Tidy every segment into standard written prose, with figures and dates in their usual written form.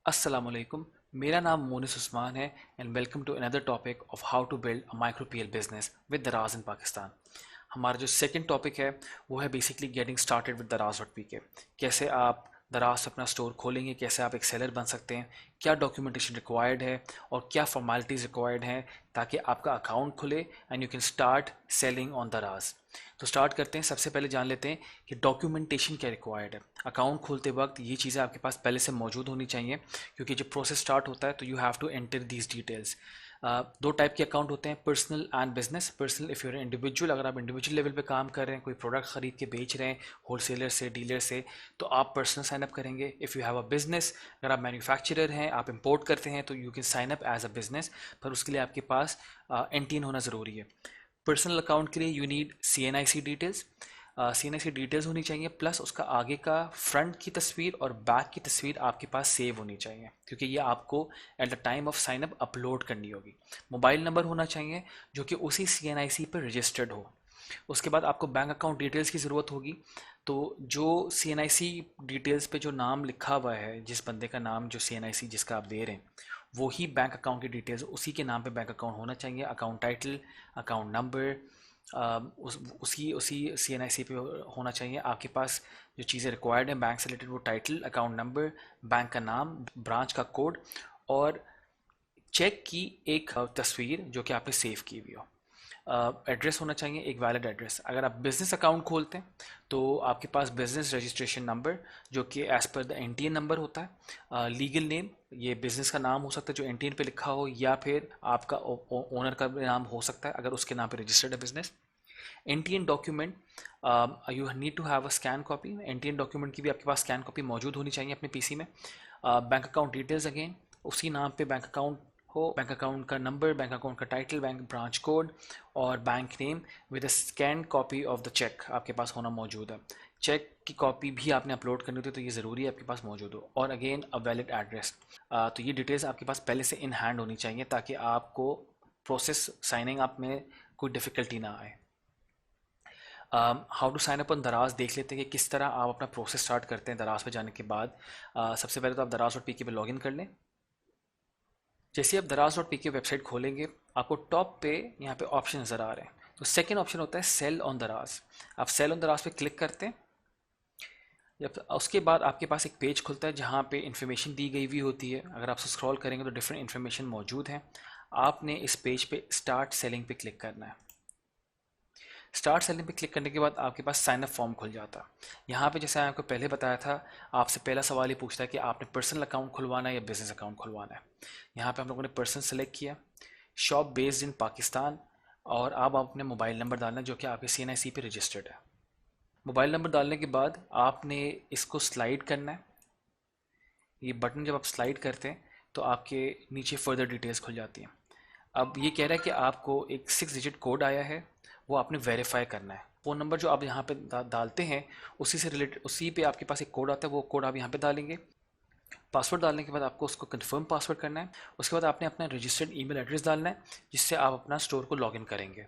अस्सलाम वालेकुम। मेरा नाम मोनिस उस्मान है and welcome to another topic of how to build a micro PL business with Daraz in Pakistan. हमारा जो सेकंड टॉपिक है वो है बेसिकली गेटिंग स्टार्टेड विद दराज डॉट पी के। कैसे आप दराज से अपना स्टोर खोलेंगे, कैसे आप एक सेलर बन सकते हैं, क्या डॉक्यूमेंटेशन रिक्वायर्ड है और क्या फॉर्मेलिटीज़ रिक्वायर्ड हैं ताकि आपका अकाउंट खुले and you can start selling on दराज। तो स्टार्ट करते हैं। सबसे पहले जान लेते हैं कि डॉक्यूमेंटेशन क्या रिक्वायर्ड है। अकाउंट खोलते वक्त ये चीज़ें आपके पास पहले से मौजूद होनी चाहिए, क्योंकि जब प्रोसेस स्टार्ट होता है तो you have to enter these details. दो टाइप के अकाउंट होते हैं, personal and business. Personal if you're individual, अगर आप इंडिविजुअल लेवल पे काम कर रहे हैं, कोई प्रोडक्ट खरीद के बेच रहे हैं होलसेलर से, डीलर से, तो आप पर्सनल साइन अप करेंगे। If you have a business, अगर आप मैन्युफैक्चरर हैं, आप इंपोर्ट करते हैं, तो you can sign up as a business, पर उसके लिए आपके पास एनटीएन होना ज़रूरी है। पर्सनल अकाउंट के लिए you need C N I C details. C N I C details होनी चाहिए, प्लस उसका आगे का फ्रंट की तस्वीर और बैक की तस्वीर आपके पास सेव होनी चाहिए, क्योंकि ये आपको at the time of sine up upload करनी होगी। मोबाइल नंबर होना चाहिए जो कि उसी सी एन आई सी पर रजिस्टर्ड हो। उसके बाद आपको बैंक अकाउंट डिटेल्स की ज़रूरत होगी। तो जो सी एन आई सी डिटेल्स पे जो नाम लिखा हुआ है, जिस बंदे का नाम, जो सी एन आई सी जिसका आप दे रहे हैं, वो ही बैंक अकाउंट की डिटेल्स, उसी के नाम पे बैंक अकाउंट होना चाहिए। अकाउंट टाइटल, अकाउंट नंबर, उसी उसी सी एन आई सी पे होना चाहिए। आपके पास जो चीज़ें रिक्वायर्ड हैं बैंक से रिलेटेड, वो टाइटल, अकाउंट नंबर, बैंक का नाम, ब्रांच का कोड और चेक की एक तस्वीर जो कि आपने सेव की हुई हो। एड्रेस होना चाहिए, एक वैलिड एड्रेस। अगर आप बिजनेस अकाउंट खोलते हैं तो आपके पास बिजनेस रजिस्ट्रेशन नंबर, जो कि as per the NTN number होता है। लीगल नेम, ये बिजनेस का नाम हो सकता है जो एनटीएन पे लिखा हो, या फिर आपका ओनर का भी नाम हो सकता है अगर उसके नाम पे रजिस्टर्ड है business. NTN document, you need to have a scan copy. NTN document की भी आपके पास स्कैन कॉपी मौजूद होनी चाहिए अपने पीसी में। बैंक अकाउंट डिटेल्स, अगेन उसी नाम पे बैंक अकाउंट हो, बैंक अकाउंट का नंबर, बैंक अकाउंट का टाइटल, बैंक ब्रांच कोड और bank name with a scan copy of the cheque आपके पास होना मौजूद है। चेक की कॉपी भी आपने अपलोड करनी होती है, तो ये ज़रूरी है आपके पास मौजूद हो। और अगेन अ वैलिड एड्रेस। तो ये डिटेल्स आपके पास पहले से इन हैंड होनी चाहिए ताकि आपको प्रोसेस साइनिंग अप में कोई डिफ़िकल्टी ना आए। How to sign up on Daraz देख लेते हैं कि किस तरह आप अपना प्रोसेस स्टार्ट करते हैं दराज पे जाने के बाद। सबसे पहले तो आप दराज डॉट पी के पे लॉगिन कर लें। जैसे आप दराज डॉट पी के वेबसाइट खोलेंगे, आपको टॉप पे यहाँ पे ऑप्शन नज़र आ रहे हैं। तो सेकंड ऑप्शन होता है सेल ऑन दराज। आप सेल ऑन दराज पे क्लिक करते हैं। जब उसके बाद आपके पास एक पेज खुलता है जहाँ पे इन्फॉर्मेशन दी गई हुई होती है। अगर आप स्क्रॉल करेंगे तो डिफरेंट इन्फॉर्मेशन मौजूद हैं। आपने इस पेज पे स्टार्ट सेलिंग पे क्लिक करना है। स्टार्ट सेलिंग पे क्लिक करने के बाद आपके पास साइन अप फॉर्म खुल जाता है। यहाँ पे जैसे आपको पहले बताया था, आपसे पहला सवाल ये पूछता है कि आपने पर्सनल अकाउंट खुलवाना है या बिजनेस अकाउंट खुलवाना है। यहाँ पे हम लोगों ने पर्सनल सेलेक्ट किया, शॉप बेस्ड इन पाकिस्तान, और अब आप अपने मोबाइल नंबर डालना जो कि आपके सी एन आई सी पे रजिस्टर्ड है। मोबाइल नंबर डालने के बाद आपने इसको स्लाइड करना है। ये बटन जब आप स्लाइड करते हैं तो आपके नीचे फर्दर डिटेल्स खुल जाती हैं। अब ये कह रहा है कि आपको एक 6 डिजिट कोड आया है, वो आपने वेरीफाई करना है। फ़ोन नंबर जो आप यहाँ पे डालते हैं, उसी से रिलेटेड, उसी पे आपके पास एक कोड आता है, वो कोड आप यहाँ पे डालेंगे। पासवर्ड डालने के बाद आपको उसको कंफर्म पासवर्ड करना है। उसके बाद आपने अपना रजिस्टर्ड ईमेल एड्रेस डालना है जिससे आप अपना स्टोर को लॉगिन करेंगे।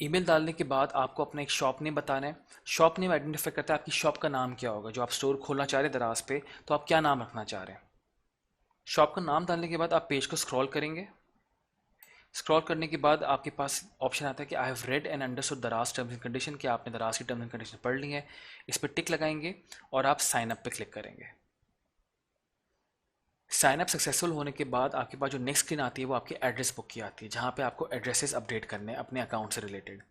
ईमेल डालने के बाद आपको अपना एक शॉप नेम बताना है। शॉप नेम आइडेंटिफाई करता है आपकी शॉप का नाम क्या होगा। जो आप स्टोर खोलना चाह रहे हैं दराज पे, तो आप क्या नाम रखना चाह रहे हैं। शॉप का नाम डालने के बाद आप पेज को स्क्रॉल करेंगे। स्क्रॉल करने के बाद आपके पास ऑप्शन आता है कि I have read and understood दराज टर्म्स एंड कंडीशन, कि आपने दराज की टर्म्स एंड कंडीशन पढ़ ली है। इस पर टिक लगाएंगे और आप साइन अप पे क्लिक करेंगे। साइन अप सक्सेसफुल होने के बाद आपके पास जो नेक्स्ट स्क्रीन आती है वो आपकी एड्रेस बुक की आती है, जहाँ पे आपको एड्रेसेस अपडेट करने हैं अपने अकाउंट से रिलेटेड।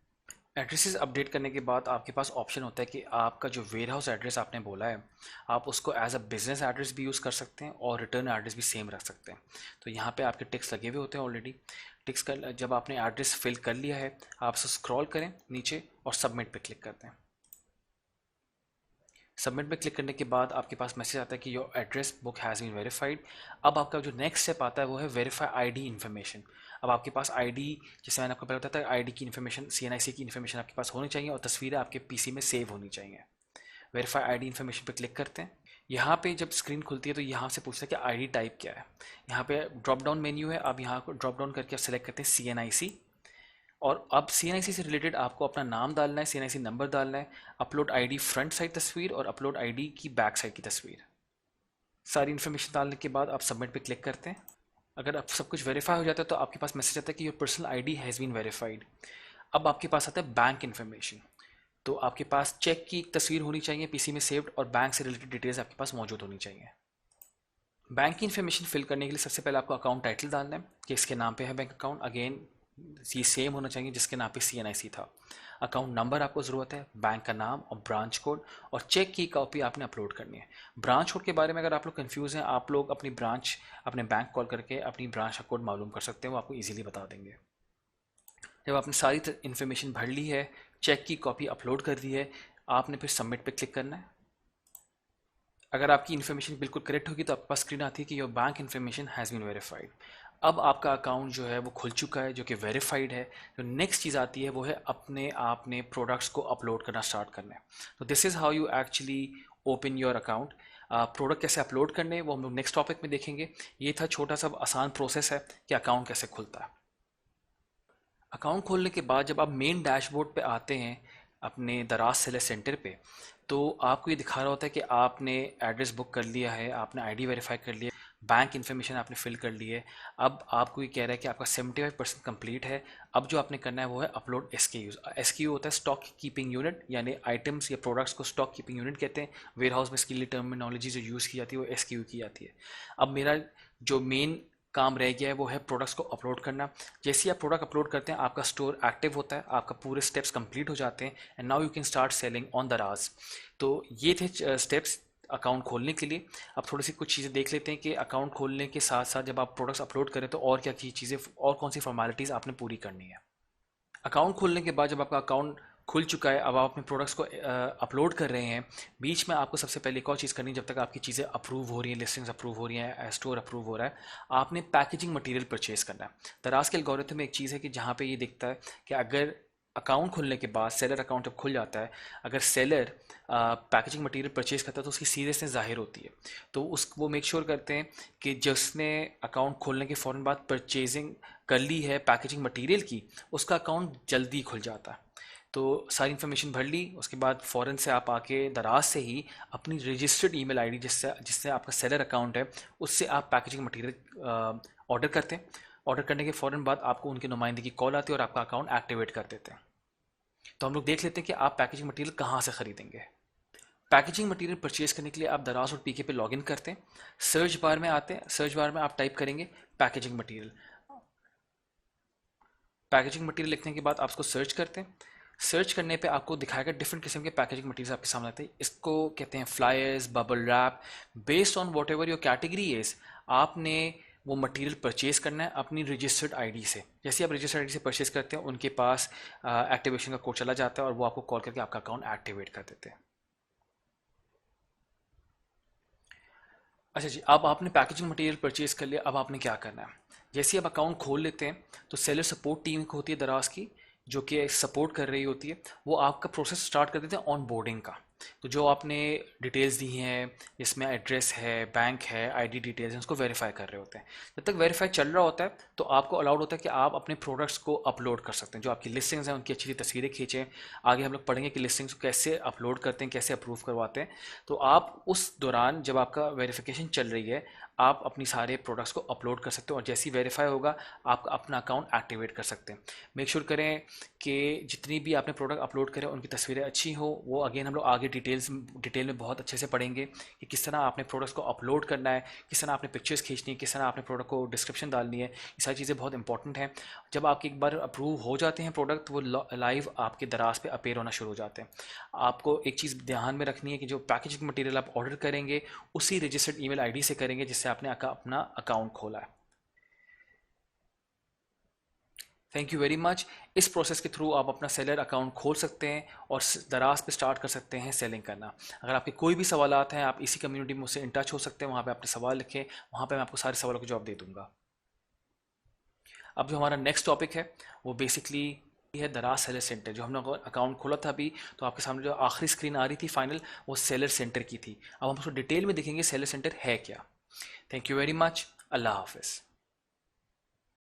एड्रेसेस अपडेट करने के बाद आपके पास ऑप्शन होता है कि आपका जो वेयर हाउस एड्रेस आपने बोला है, आप उसको एज अ बिजनेस एड्रेस भी यूज़ कर सकते हैं और रिटर्न एड्रेस भी सेम रख सकते हैं। तो यहाँ पे आपके टिक्स लगे हुए होते हैं ऑलरेडी। टिक्स कर जब आपने एड्रेस फिल कर लिया है, आप उसे स्क्रॉल करें नीचे और सबमिट पे क्लिक करते हैं। सबमिट पे क्लिक करने के बाद आपके पास मैसेज आता है कि your address book has been verified. अब आपका जो नेक्स्ट स्टेप आता है वो है वेरीफाई आईडी इन्फॉर्मेशन। अब आपके पास आईडी, जैसे मैंने आपको पहले बताया था, आईडी की इन्फॉर्मेशन, सीएनआईसी की इन्फॉर्मेशन आपके पास होनी चाहिए और तस्वीरें आपके पीसी में सेव होनी चाहिए। वेरीफाई आईडी इन्फॉर्मेशन पे क्लिक करते हैं। यहाँ पे जब स्क्रीन खुलती है तो यहाँ से पूछता है कि आईडी टाइप क्या है। यहाँ पे ड्रॉप डाउन मेन्यू है, आप यहाँ को ड्रॉप डाउन करके आप सेलेक्ट करते हैं सीएनआईसी। और अब सीएनआईसी से रिलेटेड आपको अपना नाम डालना है, सीएनआईसी नंबर डालना है, अपलोड आईडी फ्रंट साइड तस्वीर और अपलोड आईडी की बैक साइड की तस्वीर। सारी इन्फॉर्मेशन डालने के बाद आप सबमिट पे क्लिक करते हैं। अगर आप सब कुछ वेरीफाई हो जाता है तो आपके पास मैसेज आता है कि your personal ID has been verified. अब आपके पास आता है बैंक इन्फॉर्मेशन। तो आपके पास चेक की एक तस्वीर होनी चाहिए पीसी में सेव्ड, और बैंक से रिलेटेड डिटेल्स आपके पास मौजूद होनी चाहिए। बैंक की इन्फॉर्मेशन फिल करने के लिए सबसे पहले आपको अकाउंट टाइटल डालना है कि इसके नाम पे है बैंक अकाउंट। अगेन ये सेम होना चाहिए जिसके नाम पे CNIC था। अकाउंट नंबर आपको ज़रूरत है, बैंक का नाम और ब्रांच कोड, और चेक की कॉपी आपने अपलोड करनी है। ब्रांच कोड के बारे में अगर आप लोग कंफ्यूज हैं, आप लोग अपनी ब्रांच अपने बैंक कॉल करके अपनी ब्रांच का कोड मालूम कर सकते हैं, वो आपको ईजिली बता देंगे। जब आपने सारी इन्फॉर्मेशन भर ली है, चेक की कॉपी अपलोड कर दी है, आपने फिर सबमिट पे क्लिक करना है। अगर आपकी इन्फॉर्मेशन बिल्कुल करेक्ट होगी तो आपके पास स्क्रीन आती है कि your bank information has been verified. अब आपका अकाउंट जो है वो खुल चुका है, जो कि वेरीफाइड है। जो नेक्स्ट चीज़ आती है वो है अपने आपने प्रोडक्ट्स को अपलोड करना स्टार्ट करना है। तो this is how you actually open your account. Product कैसे अपलोड करने हैं वो हम लोग नेक्स्ट टॉपिक में देखेंगे। ये था छोटा सा आसान प्रोसेस है कि अकाउंट कैसे खुलता है। अकाउंट खोलने के बाद जब आप मेन डैशबोर्ड पे आते हैं अपने दराज सेलर सेंटर पे, तो आपको ये दिखा रहा होता है कि आपने एड्रेस बुक कर लिया है, आपने आईडी वेरीफाई कर लिया, बैंक इन्फॉर्मेशन आपने फिल कर ली है। अब आपको ये कह रहा है कि आपका 75% कंप्लीट है। अब जो आपने करना है वो है अपलोड SKUs। SKU होता है स्टॉक कीपिंग यूनिट, यानी आइटम्स या प्रोडक्ट्स को स्टॉक कीपिंग यूनिट कहते हैं। वेयर हाउस में इसके लिए टर्मिनोलॉजी जो यूज़ की जाती है वो SKU की जाती है। अब मेरा जो मेन काम रह गया है वो है प्रोडक्ट्स को अपलोड करना। जैसे ही आप प्रोडक्ट अपलोड करते हैं आपका स्टोर एक्टिव होता है, आपका पूरे स्टेप्स कंप्लीट हो जाते हैं, and now you can start selling on दराज। तो ये थे स्टेप्स अकाउंट खोलने के लिए। अब थोड़ी सी कुछ चीज़ें देख लेते हैं कि अकाउंट खोलने के साथ साथ जब आप प्रोडक्ट्स अपलोड करें तो और क्या चीज़ें और कौन सी फॉर्मेलिटीज़ आपने पूरी करनी है। अकाउंट खोलने के बाद जब आपका अकाउंट खुल चुका है, अब आप अपने प्रोडक्ट्स को अपलोड कर रहे हैं, बीच में आपको सबसे पहले एक और चीज़ करनी है। जब तक आपकी चीज़ें अप्रूव हो रही हैं, लिस्टिंग्स अप्रूव हो रही हैं, स्टोर अप्रूव हो रहा है, आपने पैकेजिंग मटेरियल परचेज करना है। दराज के एल्गोरिथम में एक चीज़ है कि जहाँ पे ये दिखता है कि अगर अकाउंट खुलने के बाद सेलर अकाउंट जब खुल जाता है, अगर सेलर पैकेजिंग मटेरियल परचेज करता है तो उसकी सीरियसनेस जाहिर होती है। तो उस वो मेक श्योर करते हैं कि जिसने अकाउंट खोलने के फ़ौरन बाद परचेजिंग कर ली है पैकेजिंग मटेरियल की, उसका अकाउंट जल्दी खुल जाता है। तो सारी इन्फॉर्मेशन भर ली, उसके बाद फ़ौरन से आप आके दराज से ही अपनी रजिस्टर्ड ईमेल आईडी जिससे जिससे आपका सेलर अकाउंट है उससे आप पैकेजिंग मटेरियल ऑर्डर करते हैं। ऑर्डर करने के फ़ौरन बाद आपको उनके नुमाइंदे की कॉल आती है और आपका अकाउंट एक्टिवेट कर देते हैं। तो हम लोग देख लेते हैं कि आप पैकेजिंग मटेरियल कहाँ से ख़रीदेंगे। पैकेजिंग मटेरियल परचेज करने के लिए आप दराज और PK पे लॉगिन करते हैं। सर्च बार में आते हैं, सर्च बार में आप टाइप करेंगे पैकेजिंग मटेरियल। पैकेजिंग मटेरियल लिखने के बाद आप उसको सर्च करते हैं। सर्च करने पे आपको दिखाएगा डिफरेंट किस्म के पैकेजिंग मटेरियल आपके सामने आते हैं। इसको कहते हैं flyers, bubble wrap. Based on what ever your category is, आपने वो मटेरियल परचेज करना है अपनी रजिस्टर्ड आईडी से। जैसे आप रजिस्टर्ड आईडी से परचेज करते हैं उनके पास एक्टिवेशन का कोड चला जाता है और वो आपको कॉल करके आपका अकाउंट एक्टिवेट कर देते हैं। अच्छा जी, अब आपने पैकेजिंग मटेरियल परचेज कर लिया, अब आपने क्या करना है। जैसे ही आप अकाउंट खोल लेते हैं तो सेलर सपोर्ट टीम होती है दराज की, जो कि सपोर्ट कर रही होती है, वो आपका प्रोसेस स्टार्ट कर देते हैं ऑन बोर्डिंग का। तो जो आपने डिटेल्स दी हैं, जिसमें एड्रेस है, बैंक है, आईडी डिटेल्स हैं, उसको वेरीफाई कर रहे होते हैं। जब तक वेरीफाई चल रहा होता है तो आपको अलाउड होता है कि आप अपने प्रोडक्ट्स को अपलोड कर सकते हैं। जो आपकी लिस्टिंग्स हैं उनकी अच्छी तस्वीरें खींचें। आगे हम लोग पढ़ेंगे कि लिस्टिंग्स को कैसे अपलोड करते हैं, कैसे अप्रूव करवाते हैं। तो आप उस दौरान जब आपका वेरिफिकेशन चल रही है, आप अपनी सारे प्रोडक्ट्स को अपलोड कर सकते हो और जैसे ही वेरीफाई होगा आप अपना अकाउंट एक्टिवेट कर सकते हैं। मेक श्योर करें कि जितनी भी आपने प्रोडक्ट अपलोड करें उनकी तस्वीरें अच्छी हो। वो अगेन हम लोग आगे डिटेल में बहुत अच्छे से पढ़ेंगे कि किस तरह आपने प्रोडक्ट्स को अपलोड करना है, किस तरह आपने पिक्चर्स खींचनी है, किस तरह आपने प्रोडक्ट को डिस्क्रिप्शन डालनी है। ये सारी चीज़ें बहुत इंपॉर्टेंट हैं। जब आपके एक बार अप्रूव हो जाते हैं प्रोडक्ट, तो वो लाइव आपके दराज पे अपेयर होना शुरू हो जाते हैं। आपको एक चीज़ ध्यान में रखनी है कि जो पैकेजिंग मटेरियल आप ऑर्डर करेंगे उसी रजिस्टर्ड ईमेल आईडी से करेंगे जिससे आपने अपना अकाउंट खोला है। Thank you very much. इस प्रोसेस के थ्रू आप अपना सेलर अकाउंट खोल सकते हैं और दराज पे स्टार्ट कर सकते हैं सेलिंग करना। अगर आपके कोई भी सवालात हैं, आप इसी कम्युनिटी में मुझसे इन टच हो सकते हैं। वहाँ पे अपने सवाल लिखें, वहाँ पे मैं आपको सारे सवालों के जवाब दे दूँगा। अब जो हमारा नेक्स्ट टॉपिक है वो बेसिकली है दराज सेलर सेंटर। जो हमने अकाउंट खोला था अभी, तो आपके सामने जो आखिरी स्क्रीन आ रही थी फाइनल, वो सेलर सेंटर की थी। अब हम उसको डिटेल में देखेंगे सेलर सेंटर है क्या। Thank you very much. अल्लाह हाफिज़।